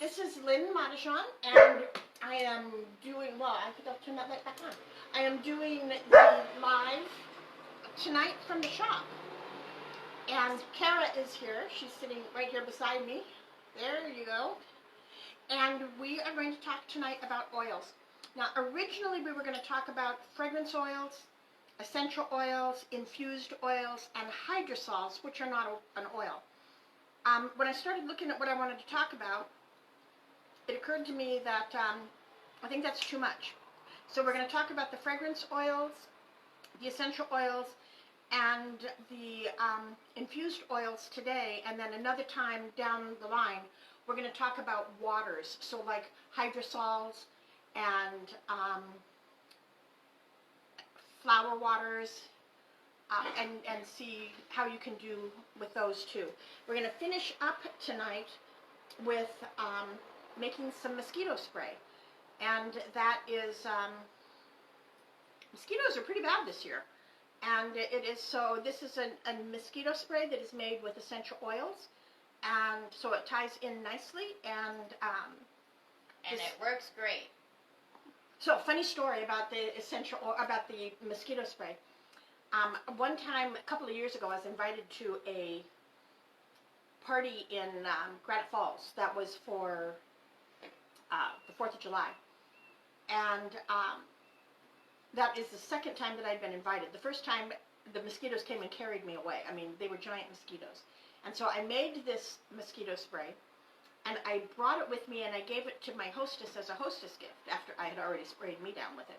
This is Lynn Madijan, and I am doing, well, I think I'll turn that light back on. I am doing the live tonight from the shop. And Kara is here. She's sitting right here beside me. There you go. And we are going to talk tonight about oils. Now, originally we were going to talk about fragrance oils, essential oils, infused oils, and hydrosols, which are not an oil. When I started looking at what I wanted to talk about, it occurred to me that I think that's too much. So we're going to talk about the fragrance oils, the essential oils, and the infused oils today, and then another time down the line, we're going to talk about waters, so like hydrosols and flower waters, and see how you can do with those too. We're going to finish up tonight with making some mosquito spray, and that is, mosquitoes are pretty bad this year, and it is, so this is a mosquito spray that is made with essential oils, and so it ties in nicely, and it works great. So, funny story about the about the mosquito spray. One time, a couple of years ago, I was invited to a party in Granite Falls that was for the 4th of July. And that is the second time that I'd been invited. The first time, the mosquitoes came and carried me away. I mean, they were giant mosquitoes. And so I made this mosquito spray, and I brought it with me, and I gave it to my hostess as a hostess gift after I had already sprayed me down with it.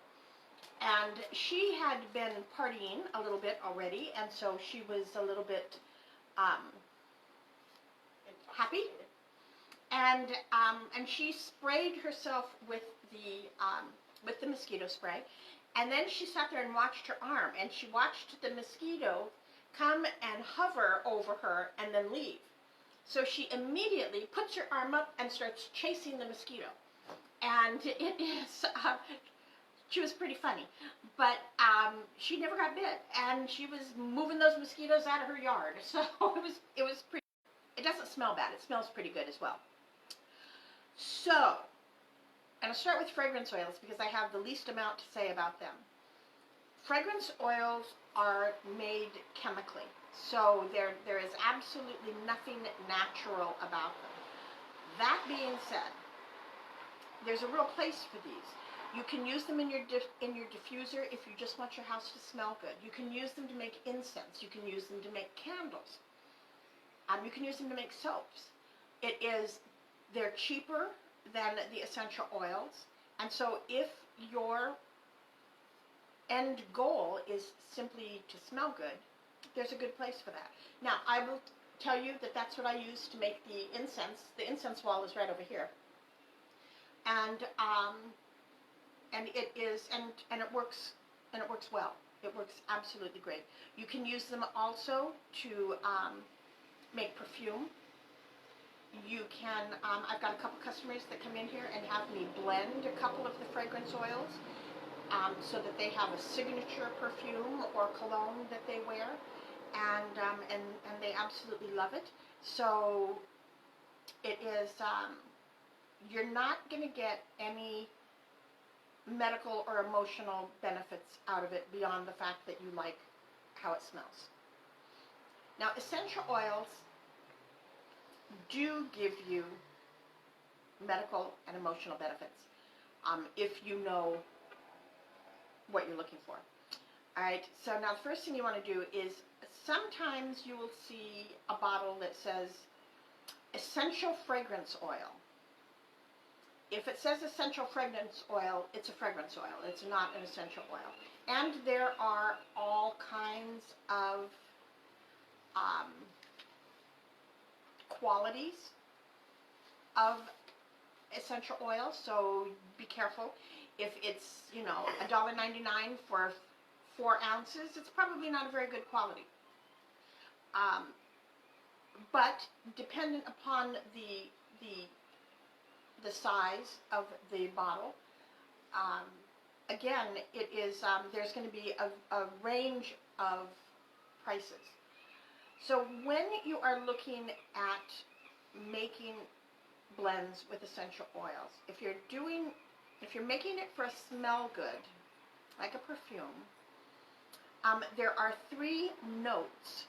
And she had been partying a little bit already, and so she was a little bit happy. And she sprayed herself with the mosquito spray, and then she sat there and watched her arm, and she watched the mosquito come and hover over her and then leave. So she immediately puts her arm up and starts chasing the mosquito. And it is, she was pretty funny, but she never got bit, and she was moving those mosquitoes out of her yard. So it was pretty. It doesn't smell bad. It smells pretty good as well. So, I'm going to start with fragrance oils because I have the least amount to say about them. Fragrance oils are made chemically, so there is absolutely nothing natural about them. That being said, there's a real place for these. You can use them in your diffuser if you just want your house to smell good. You can use them to make incense. You can use them to make candles. You can use them to make soaps. They're cheaper than the essential oils, and so if your end goal is simply to smell good, there's a good place for that. Now, I will tell you that that's what I use to make the incense. The incense wall is right over here, and it is, and it works well. It works absolutely great. You can use them also to make perfume. You can, I've got a couple customers that come in here and have me blend a couple of the fragrance oils so that they have a signature perfume or cologne that they wear, and they absolutely love it. So it is, you're not going to get any medical or emotional benefits out of it beyond the fact that you like how it smells. Now, essential oils do give you medical and emotional benefits if you know what you're looking for. Alright, so now the first thing you want to do is, sometimes you will see a bottle that says essential fragrance oil. If it says essential fragrance oil, it's a fragrance oil. It's not an essential oil. And there are all kinds of qualities of essential oil, so be careful. If it's, $1.99 for 4 ounces, it's probably not a very good quality. But dependent upon the size of the bottle, again, it is, there's going to be a range of prices. So when you are looking at making blends with essential oils. If you're making it for a smell good, like a perfume, there are 3 notes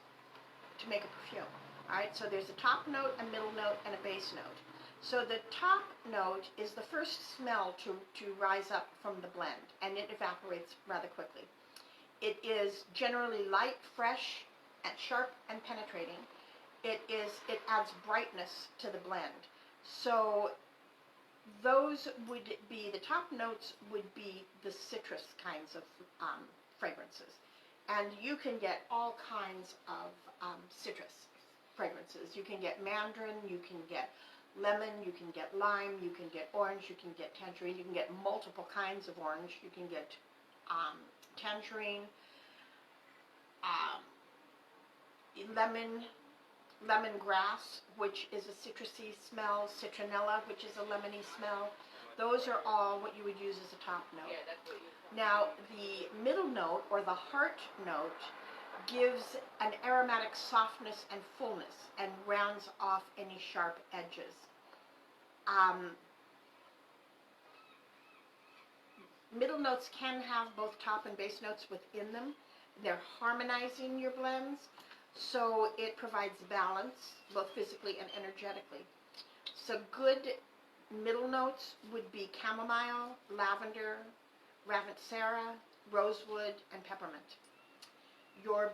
to make a perfume. All right, so there's a top note, a middle note, and a base note. So the top note is the first smell to rise up from the blend, and it evaporates rather quickly. It is generally light, fresh, and sharp and penetrating. It adds brightness to the blend. So those would be, the top notes would be the citrus kinds of fragrances. And you can get all kinds of citrus fragrances. You can get mandarin, you can get lemon, you can get lime, you can get orange, you can get tangerine, you can get multiple kinds of orange, you can get tangerine, lemongrass, which is a citrusy smell, citronella, which is a lemony smell. Those are all what you would use as a top note. Yeah, that's what you Now, the middle note, or the heart note, gives an aromatic softness and fullness and rounds off any sharp edges. Middle notes can have both top and base notes within them. They're harmonizing your blends, so it provides balance, both physically and energetically. So good middle notes would be chamomile, lavender, ravensara, rosewood, and peppermint. Your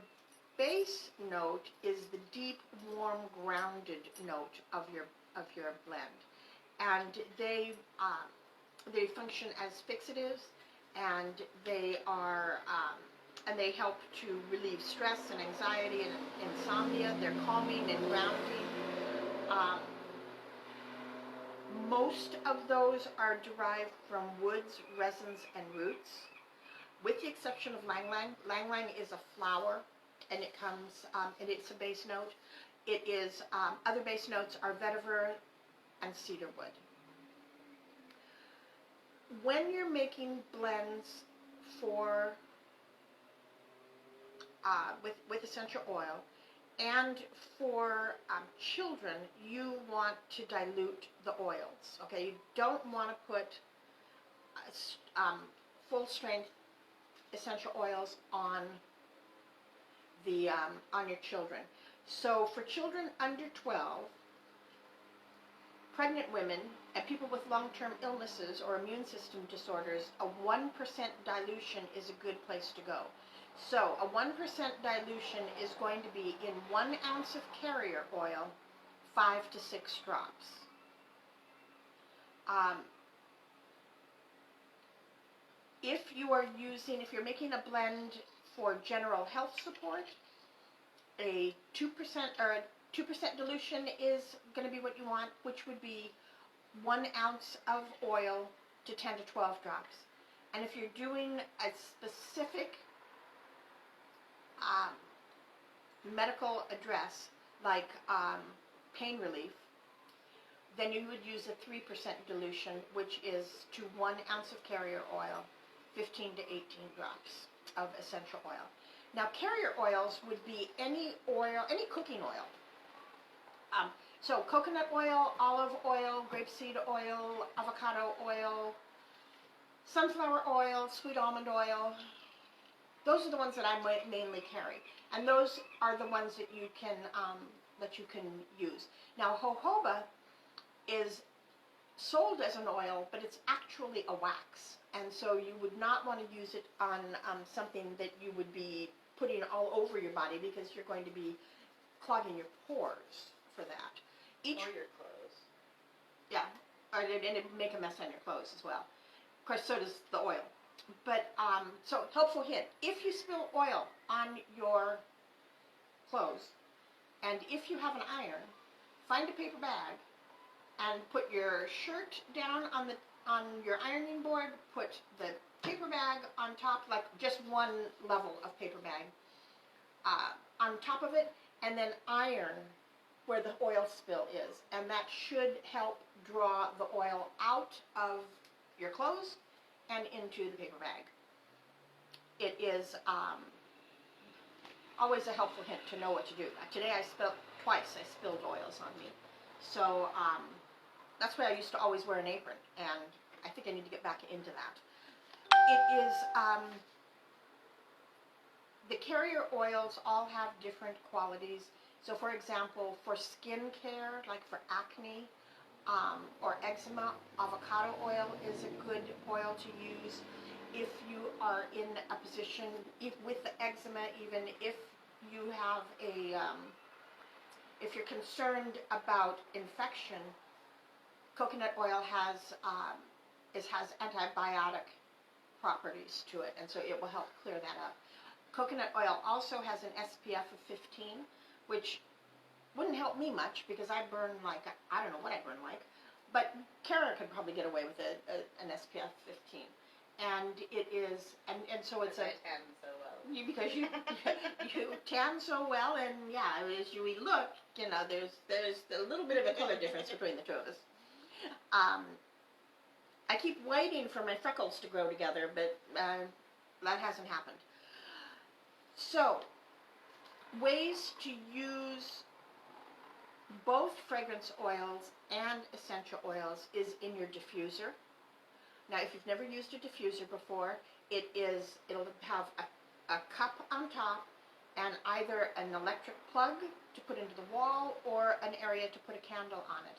base note is the deep, warm, grounded note of your blend, and they function as fixatives, and they are and they help to relieve stress and anxiety and insomnia. They're calming and grounding. Most of those are derived from woods, resins, and roots, with the exception of ylang ylang. Ylang ylang is a flower, and it comes, and it's a base note. It is, other base notes are vetiver and cedarwood. When you're making blends for, with essential oil, and for children, you want to dilute the oils, okay? You don't want to put full-strength essential oils on the on your children. So for children under 12, pregnant women, and people with long-term illnesses or immune system disorders, a 1% dilution is a good place to go. So a 1% dilution is going to be in 1 ounce of carrier oil, 5 to 6 drops. If you're making a blend for general health support, a 2% or a 2% dilution is going to be what you want, which would be 1 ounce of oil to 10 to 12 drops. And if you're doing a specific medical address, like pain relief, then you would use a 3% dilution, which is to 1 ounce of carrier oil, 15 to 18 drops of essential oil. Now, carrier oils would be any oil, any cooking oil. So coconut oil, olive oil, grapeseed oil, avocado oil, sunflower oil, sweet almond oil. Those are the ones that I mainly carry, and those are the ones that you can use. Now, jojoba is sold as an oil, but it's actually a wax, and so you would not want to use it on something that you would be putting all over your body, because you're going to be clogging your pores for that. or your clothes. Yeah, and it'd make a mess on your clothes as well. Of course, so does the oil. But, so helpful hint, if you spill oil on your clothes, and if you have an iron, find a paper bag and put your shirt down on your ironing board, put the paper bag on top, like just one level of paper bag on top of it, and then iron where the oil spill is. And that should help draw the oil out of your clothes and into the paper bag. It is always a helpful hint to know what to do. Today I spilled oils on me. So That's why I used to always wear an apron, and I think I need to get back into that. It is, the carrier oils all have different qualities. So for example, for skincare, like for acne, or eczema, avocado oil is a good oil to use. If you are in a position, with the eczema, even if you have if you're concerned about infection, coconut oil has antibiotic properties to it, and so it will help clear that up. Coconut oil also has an SPF of 15, which wouldn't help me much because I burn like, I don't know what I burn like, but Kara could probably get away with an SPF 15. And it is, and so it's I tan so well. because you tan so well, and yeah, as we look, you know, there's a little bit of a color difference between the two of us. I keep waiting for my freckles to grow together, but that hasn't happened. So, ways to use both fragrance oils and essential oils is in your diffuser. Now, if you've never used a diffuser before, it'll have a cup on top and either an electric plug to put into the wall or an area to put a candle on it.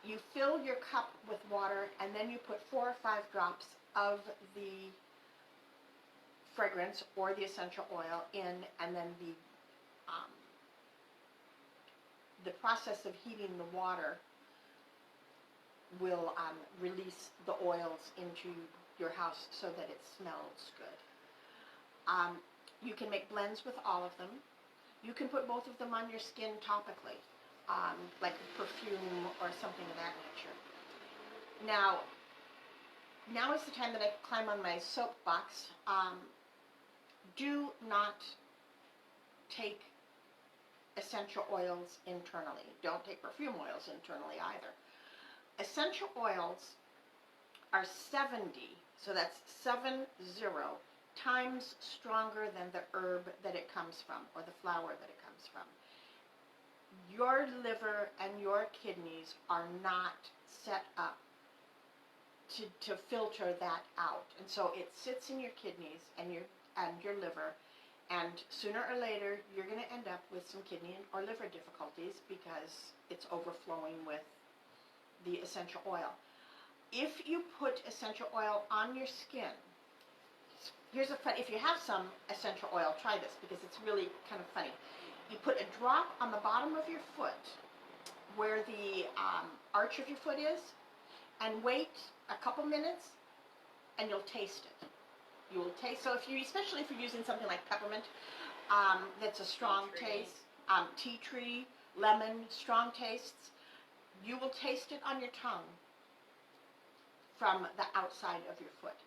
You fill your cup with water, and then you put 4 or 5 drops of the fragrance or the essential oil in, and then the process of heating the water will release the oils into your house so that it smells good. You can make blends with all of them. You can put both of them on your skin topically, like a perfume or something of that nature. Now is the time that I climb on my soapbox. Do not take essential oils internally. Don't take perfume oils internally either. Essential oils are 70, so that's 70 times stronger than the herb that it comes from, or the flower that it comes from. Your liver and your kidneys are not set up to filter that out, and so it sits in your kidneys and your liver, and sooner or later you're going to end up with some kidney or liver difficulties because it's overflowing with the essential oil. If you put essential oil on your skin, here's a fun, if you have some essential oil, try this because it's really kind of funny. You put a drop on the bottom of your foot where the arch of your foot is, and wait a couple minutes and you'll taste it. You will taste, so especially if you're using something like peppermint, that's a strong taste, tea tree, lemon, strong tastes, you will taste it on your tongue from the outside of your foot.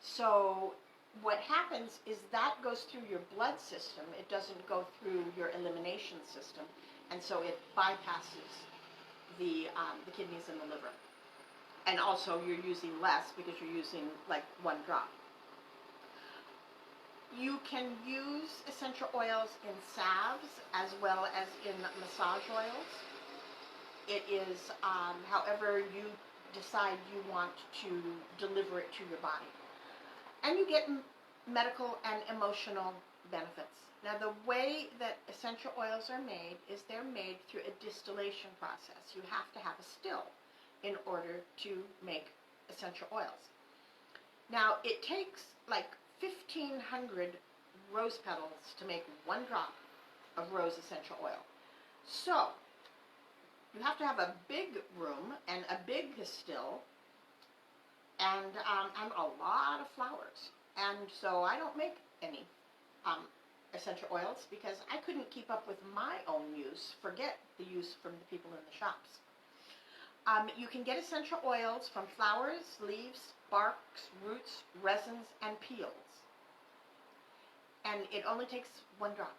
So what happens is that goes through your blood system. It doesn't go through your elimination system, and so it bypasses the kidneys and the liver. And also you're using less because you're using like 1 drop. You can use essential oils in salves as well as in massage oils. It is however you decide you want to deliver it to your body. And you get medical and emotional benefits. Now, the way that essential oils are made is they're made through a distillation process. You have to have a still in order to make essential oils. Now, it takes like 1,500 rose petals to make 1 drop of rose essential oil. So, you have to have a big room and a big still and a lot of flowers. And so I don't make any essential oils because I couldn't keep up with my own use, forget the use from the people in the shops. You can get essential oils from flowers, leaves, barks, roots, resins, and peels. And it only takes 1 drop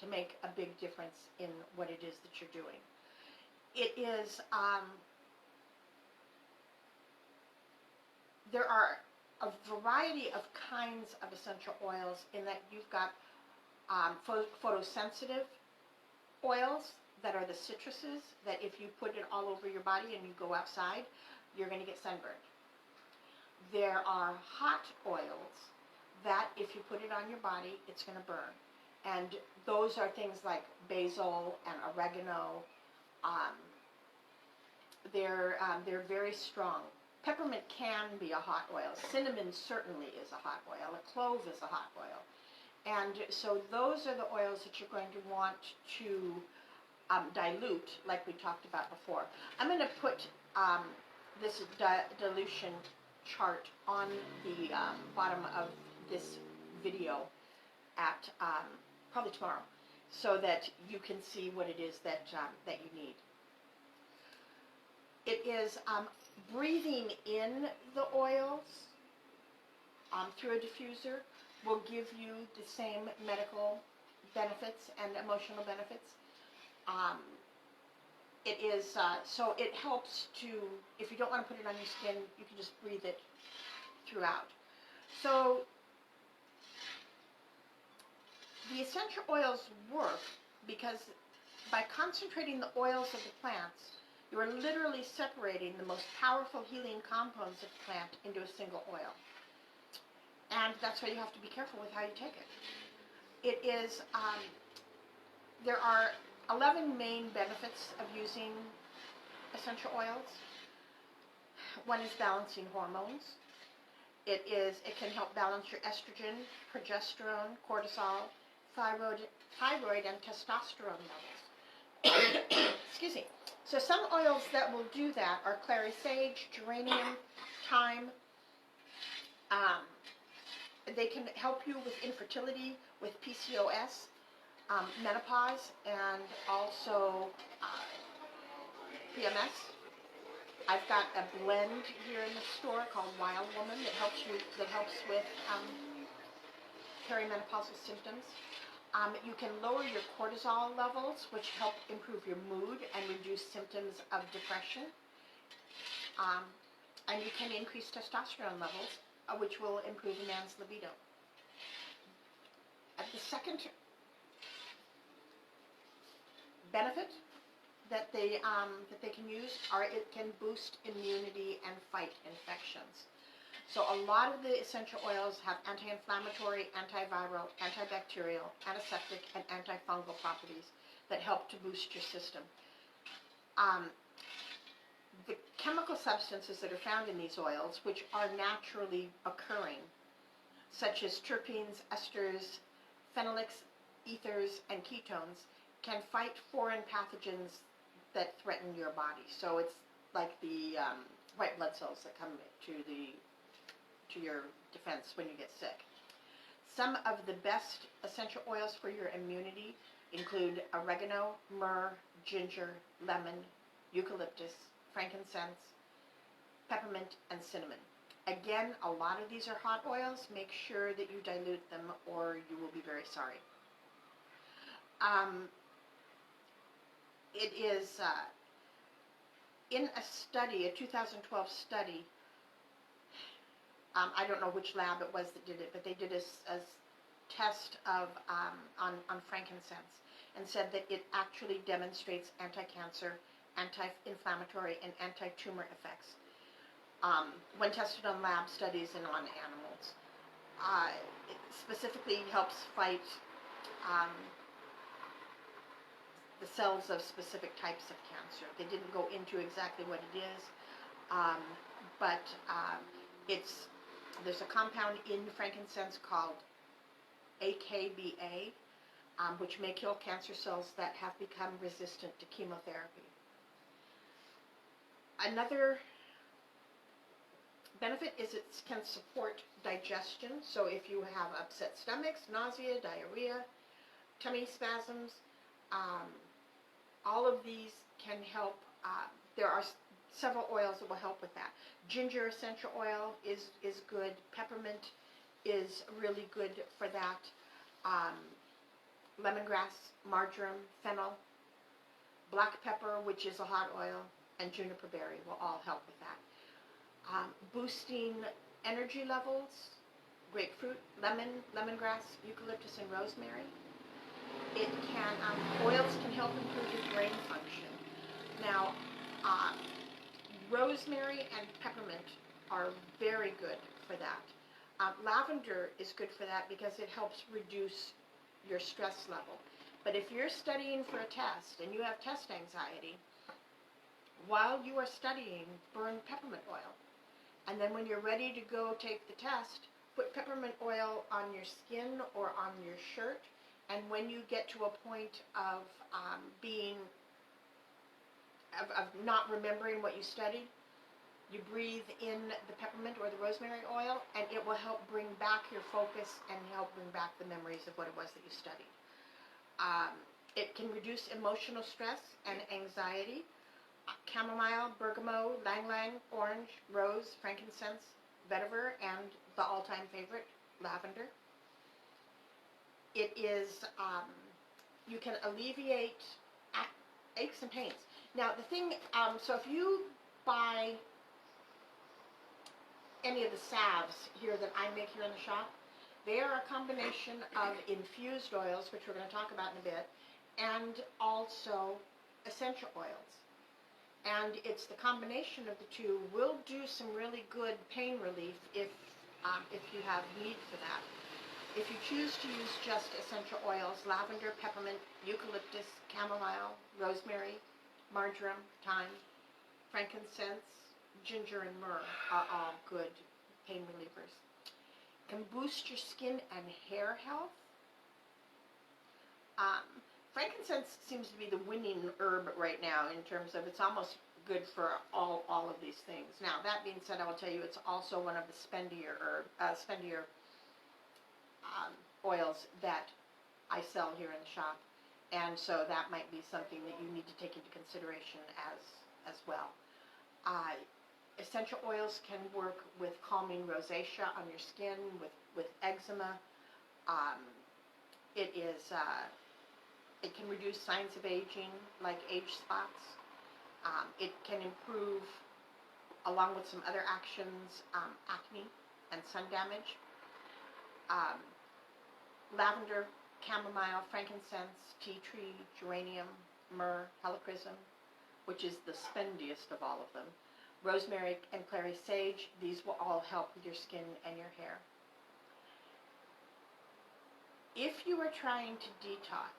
to make a big difference in what it is that you're doing. It is, there are a variety of kinds of essential oils in that you've got photosensitive oils that are the citruses, that if you put it all over your body and you go outside, you're going to get sunburned. There are hot oils that if you put it on your body, it's going to burn. And those are things like basil and oregano. They're very strong. Peppermint can be a hot oil. Cinnamon certainly is a hot oil. A clove is a hot oil. And so those are the oils that you're going to want to dilute, like we talked about before. I'm going to put this dilution chart on the bottom of this video at probably tomorrow, so that you can see what it is that you need. It is breathing in the oils through a diffuser will give you the same medical benefits and emotional benefits. It is so it helps to, if you don't want to put it on your skin, you can just breathe it throughout. So the essential oils work because by concentrating the oils of the plants, you are literally separating the most powerful healing compounds of the plant into a single oil. And that's why you have to be careful with how you take it. It is, there are 11 main benefits of using essential oils. One is balancing hormones. It can help balance your estrogen, progesterone, cortisol, thyroid, and testosterone levels. Excuse me. So some oils that will do that are clary sage, geranium, thyme. They can help you with infertility, with PCOS, menopause, and also PMS. I've got a blend here in the store called Wild Woman that helps with perimenopausal symptoms. You can lower your cortisol levels, which help improve your mood and reduce symptoms of depression. And you can increase testosterone levels, which will improve a man's libido. The second benefit that they can use are it can boost immunity and fight infections. So a lot of the essential oils have anti-inflammatory, antiviral, antibacterial, antiseptic, and antifungal properties that help to boost your system. The chemical substances that are found in these oils, which are naturally occurring, such as terpenes, esters, phenolics, ethers, and ketones, can fight foreign pathogens that threaten your body. So it's like the white blood cells that come to your defense when you get sick. Some of the best essential oils for your immunity include oregano, myrrh, ginger, lemon, eucalyptus, frankincense, peppermint, and cinnamon. Again, a lot of these are hot oils. Make sure that you dilute them or you will be very sorry. It is in a study, a 2012 study, I don't know which lab it was that did it, but they did a test of on frankincense and said that it actually demonstrates anti-cancer, anti-inflammatory, and anti-tumor effects when tested on lab studies and on animals. It specifically helps fight the cells of specific types of cancer. They didn't go into exactly what it is, but there's a compound in frankincense called AKBA, which may kill cancer cells that have become resistant to chemotherapy. Another benefit is it can support digestion. So if you have upset stomachs, nausea, diarrhea, tummy spasms, all of these can help. There are several oils that will help with that. Ginger essential oil is good. Peppermint is really good for that. Lemongrass, marjoram, fennel, black pepper, which is a hot oil, and juniper berry will all help with that. Boosting energy levels, grapefruit, lemon, lemongrass, eucalyptus, and rosemary. It can, oils can help improve your brain function. Now, uh, rosemary and peppermint are very good for that. Lavender is good for that because it helps reduce your stress level. But if you're studying for a test and you have test anxiety, while you are studying, burn peppermint oil. And then when you're ready to go take the test, put peppermint oil on your skin or on your shirt. And when you get to a point of not remembering what you studied, you breathe in the peppermint or the rosemary oil, and it will help bring back your focus and help bring back the memories of what it was that you studied. It can reduce emotional stress and anxiety. Chamomile, bergamot, ylang-ylang, orange, rose, frankincense, vetiver, and the all-time favorite, lavender. It is, you can alleviate aches and pains. Now the thing, so if you buy any of the salves here that I make here in the shop, they are a combination of infused oils, which we're going to talk about in a bit, and also essential oils. And it's the combination of the two will do some really good pain relief if you have need for that. If you choose to use just essential oils, lavender, peppermint, eucalyptus, chamomile, rosemary, marjoram, thyme, frankincense, ginger, and myrrh are all good pain relievers. Can boost your skin and hair health. Frankincense seems to be the winning herb right now in terms of it's almost good for all of these things. Now, that being said, I will tell you it's also one of the spendier oils that I sell here in the shop, and so that might be something that you need to take into consideration as well. Essential oils can work with calming rosacea on your skin, with eczema. It can reduce signs of aging, like age spots. It can improve, along with some other actions, acne and sun damage. Lavender, chamomile, frankincense, tea tree, geranium, myrrh, helichrysum, which is the spendiest of all of them. Rosemary and clary sage, these will all help with your skin and your hair. If you are trying to detox,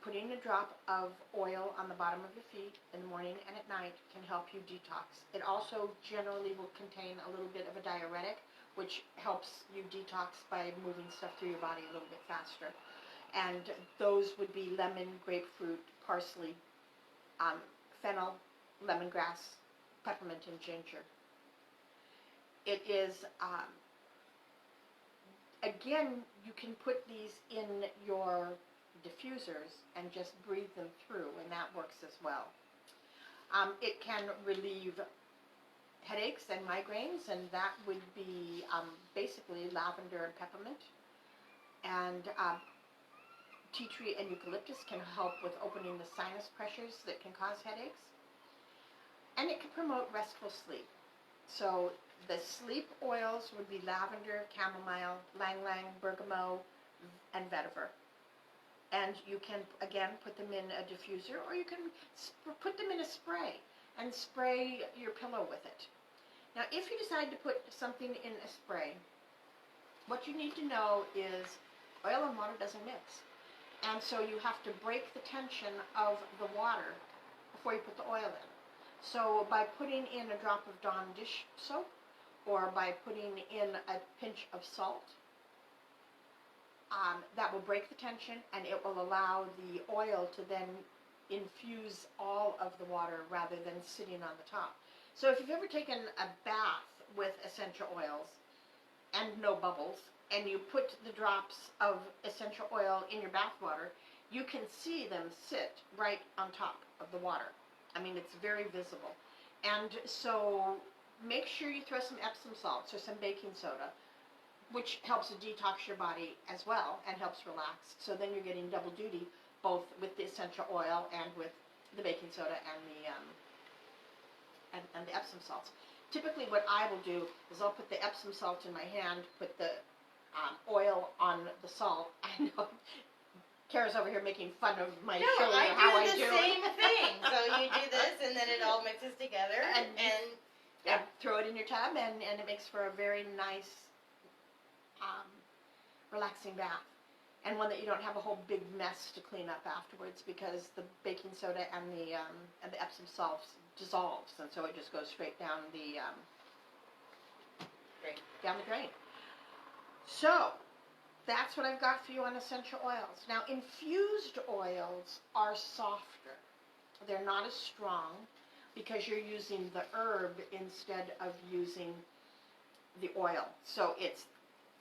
putting a drop of oil on the bottom of your feet in the morning and at night can help you detox. It also generally will contain a little bit of a diuretic, which helps you detox by moving stuff through your body a little bit faster. And those would be lemon, grapefruit, parsley, fennel, lemongrass, peppermint, and ginger. It is, again, you can put these in your diffusers and just breathe them through, and that works as well. It can relieve headaches and migraines, and that would be basically lavender and peppermint. And tea tree and eucalyptus can help with opening the sinus pressures that can cause headaches. And it can promote restful sleep. So the sleep oils would be lavender, chamomile, ylang-ylang, bergamot, and vetiver. And you can, again, put them in a diffuser, or you can put them in a spray and spray your pillow with it. Now, if you decide to put something in a spray, what you need to know is oil and water doesn't mix. And so you have to break the tension of the water before you put the oil in. So by putting in a drop of Dawn dish soap, or by putting in a pinch of salt, that will break the tension, and it will allow the oil to then infuse all of the water rather than sitting on the top. So if you've ever taken a bath with essential oils and no bubbles, and you put the drops of essential oil in your bath water, you can see them sit right on top of the water. I mean, it's very visible. And so make sure you throw some Epsom salts or some baking soda, which helps to detox your body as well and helps relax. So then you're getting double duty, both with the essential oil and with the baking soda and the Epsom salts. Typically what I will do is I'll put the Epsom salt in my hand, put the oil on the salt. I know Kara's over here making fun of my No, showing I you how I do the do same it. thing. So you do this, and then it all mixes together, And yeah. throw it in your tub, and it makes for a very nice, relaxing bath. And one that you don't have a whole big mess to clean up afterwards, because the baking soda and the Epsom salts dissolves, and so it just goes straight down the drain. So that's what I've got for you on essential oils. Now, infused oils are softer. They're not as strong because you're using the herb instead of using the oil. So it's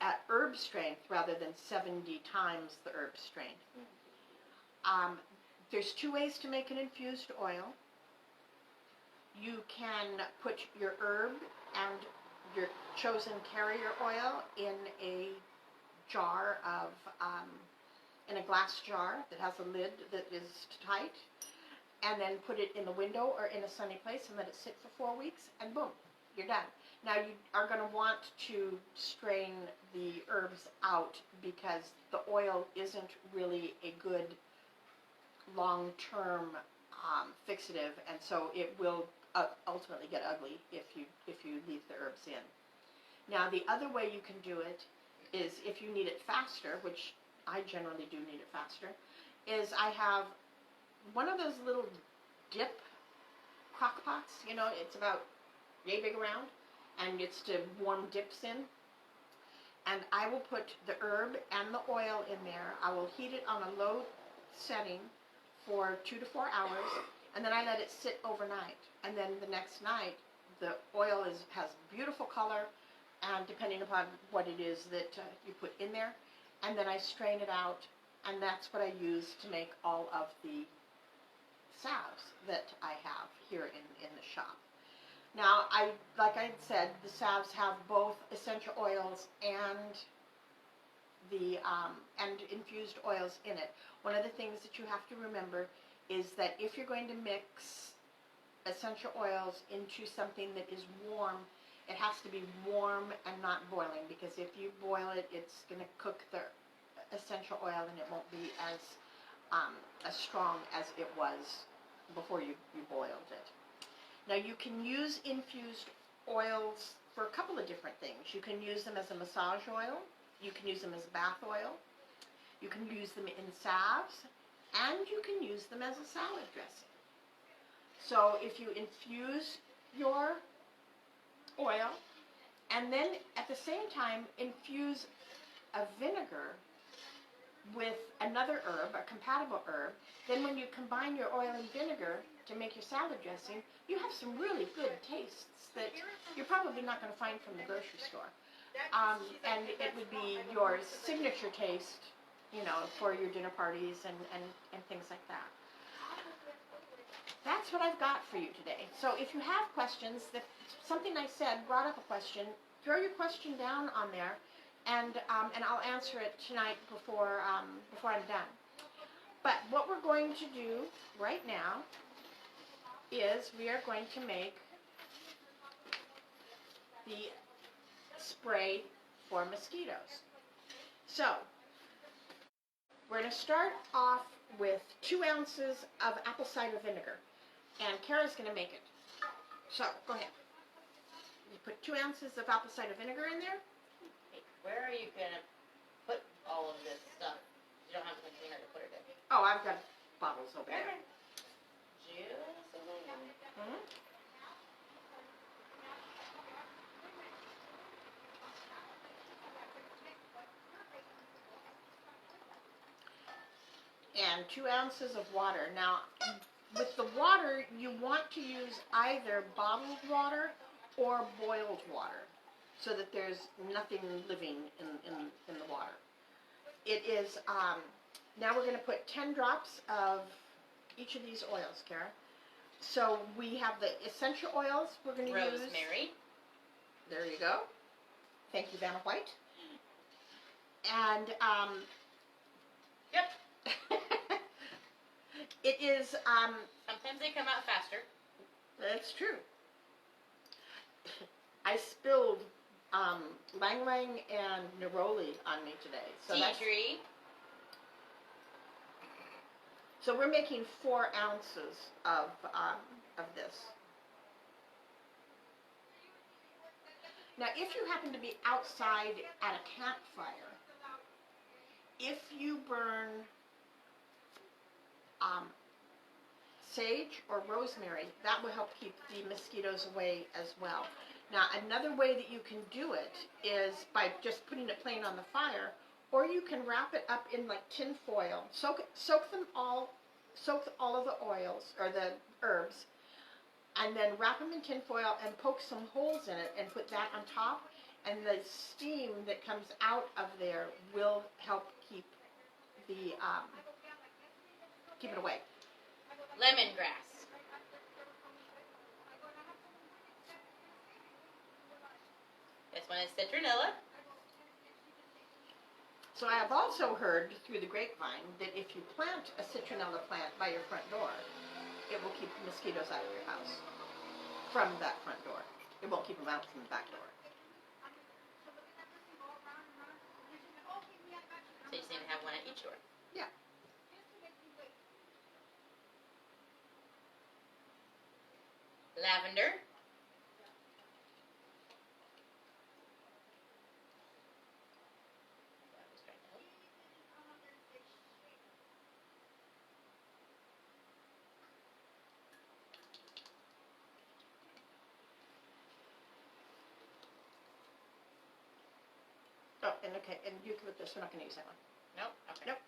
at herb strength rather than 70 times the herb strength. There's two ways to make an infused oil. You can put your herb and your chosen carrier oil in a jar of, in a glass jar that has a lid that is tight, and then put it in the window or in a sunny place and let it sit for 4 weeks, and boom, you're done. Now you are going to want to strain the herbs out because the oil isn't really a good long-term fixative, and so it will ultimately get ugly if you leave the herbs in. Now the other way you can do it is, if you need it faster, which I generally do need it faster, is I have one of those little dip crock pots. You know, it's about yay big around, and it's to warm dips in. And I will put the herb and the oil in there. I will heat it on a low setting for 2 to 4 hours, and then I let it sit overnight. And then the next night, the oil has beautiful color, and depending upon what it is that you put in there, and then I strain it out, and that's what I use to make all of the salves that I have here in the shop. Now, like I said, the salves have both essential oils and the and infused oils in it. One of the things that you have to remember is that if you're going to mix essential oils into something that is warm, it has to be warm and not boiling, because if you boil it, it's going to cook the essential oil and it won't be as strong as it was before you boiled it. Now, you can use infused oils for a couple of different things. You can use them as a massage oil, you can use them as bath oil, you can use them in salves, and you can use them as a salad dressing. So if you infuse your oil, and then at the same time infuse a vinegar with another herb, a compatible herb, then when you combine your oil and vinegar to make your salad dressing, you have some really good tastes that you're probably not going to find from the grocery store. And it would be your signature taste, you know, for your dinner parties and things like that. That's what I've got for you today. So if you have questions, if something I said brought up a question, throw your question down on there, and I'll answer it tonight before I'm done. But what we're going to do right now is we are going to make the spray for mosquitoes. So we're going to start off with 2 ounces of apple cider vinegar, and Kara's going to make it. So go ahead. You put 2 ounces of apple cider vinegar in there. Hey, where are you going to put all of this stuff? You don't have a container to put it in. Oh, I've got bottles over there. Juice? Mm-hmm. And 2 ounces of water. Now, with the water, you want to use either bottled water or boiled water, so that there's nothing living in the water. It is, now we're going to put 10 drops of each of these oils, Kara. So we have the essential oils we're going to use. Rosemary. There you go. Thank you, Vanna White. And, Yep. it is, sometimes they come out faster. that's true. I spilled Lang Lang and Neroli on me today. So Tea that's tree. So we're making 4 ounces of this. Now, if you happen to be outside at a campfire, if you burn sage or rosemary, that will help keep the mosquitoes away as well. Now, another way that you can do it is by just putting it plain on the fire, or you can wrap it up in like tin foil. Soak all of the oils or the herbs, and then wrap them in tin foil and poke some holes in it and put that on top. And the steam that comes out of there will help keep the keep it away. Lemongrass. This one is citronella. So I have also heard through the grapevine that if you plant a citronella plant by your front door, it will keep the mosquitoes out of your house from that front door. It won't keep them out from the back door. So you just need to have one at each door. Yeah. Lavender. Oh, and okay, and eucalyptus, we're not going to use that one. Nope. Okay. Nope.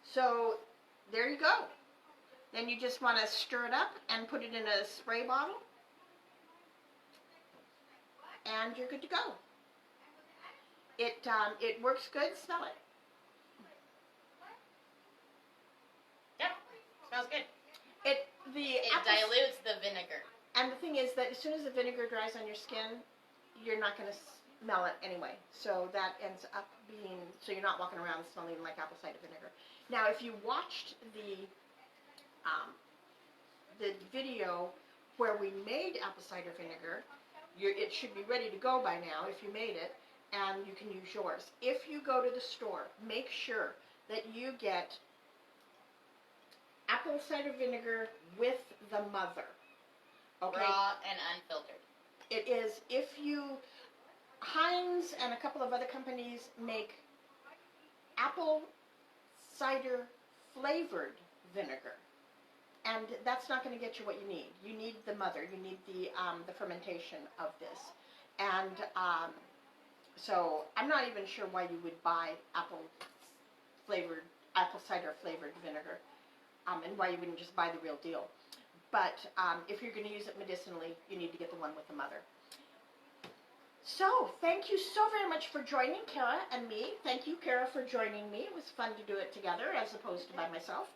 So there you go. Then you just want to stir it up and put it in a spray bottle, and you're good to go. It works good. Smell it. Yep. Smells good. It dilutes the vinegar. And the thing is that as soon as the vinegar dries on your skin, you're not going to smell it anyway. So that ends up being, so you're not walking around smelling like apple cider vinegar. Now, if you watched the video where we made apple cider vinegar, it should be ready to go by now if you made it, and you can use yours. If you go to the store, make sure that you get apple cider vinegar with the mother. Okay? Raw and unfiltered. It is, Heinz and a couple of other companies make apple cider flavored vinegar. And that's not going to get you what you need. You need the mother. You need the fermentation of this. And so I'm not even sure why you would buy apple cider flavored vinegar, and why you wouldn't just buy the real deal. But if you're going to use it medicinally, you need to get the one with the mother. So, thank you so very much for joining Kara and me. Thank you, Kara, for joining me. It was fun to do it together as opposed to by myself.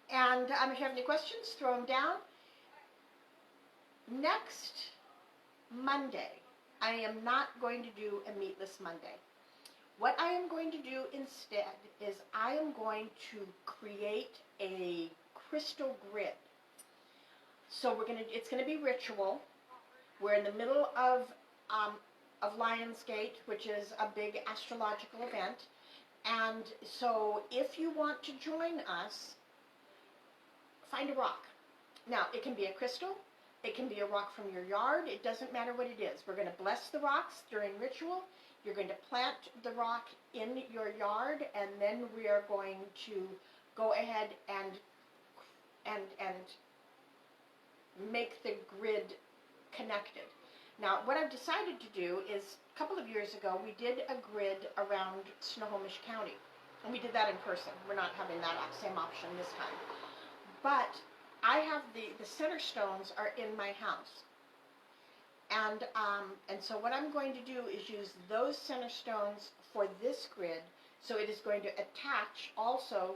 And if you have any questions, throw them down. Next Monday, I am not going to do a meatless Monday. What I am going to do instead is I am going to create a crystal grid. So it's going to be ritual. We're in the middle of Lionsgate, which is a big astrological event. And so if you want to join us, find a rock. Now, it can be a crystal. It can be a rock from your yard. It doesn't matter what it is. We're going to bless the rocks during ritual. You're going to plant the rock in your yard, and then we are going to go ahead and make the grid connected. Now, what I've decided to do is, a couple of years ago, we did a grid around Snohomish County. And we did that in person. We're not having that same option this time. But I have the center stones are in my house. And so what I'm going to do is use those center stones for this grid, so it is going to attach also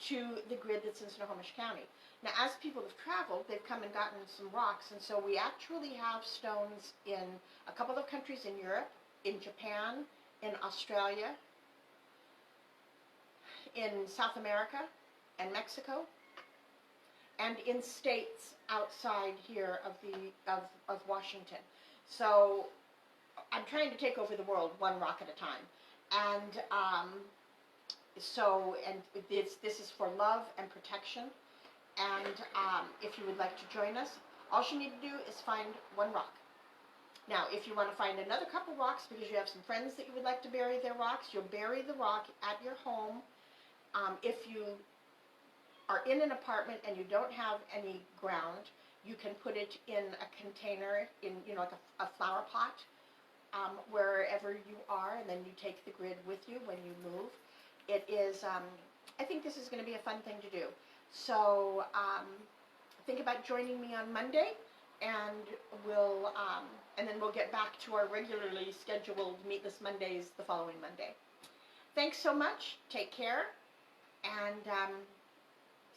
to the grid that's in Snohomish County. Now, as people have traveled, they've come and gotten some rocks, and so we actually have stones in a couple of countries in Europe, in Japan, in Australia, in South America, and Mexico, and in states outside here of Washington. So I'm trying to take over the world one rock at a time. And So, and this is for love and protection. And if you would like to join us, all you need to do is find one rock. Now, if you want to find another couple rocks because you have some friends that you would like to bury their rocks, you'll bury the rock at your home. If you are in an apartment and you don't have any ground, you can put it in a container, in like a flower pot, wherever you are, and then you take the grid with you when you move. It is, I think this is going to be a fun thing to do. So think about joining me on Monday, and then we'll get back to our regularly scheduled Meatless Mondays the following Monday. Thanks so much. Take care, and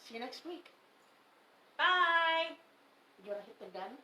see you next week. Bye! You want to hit the done?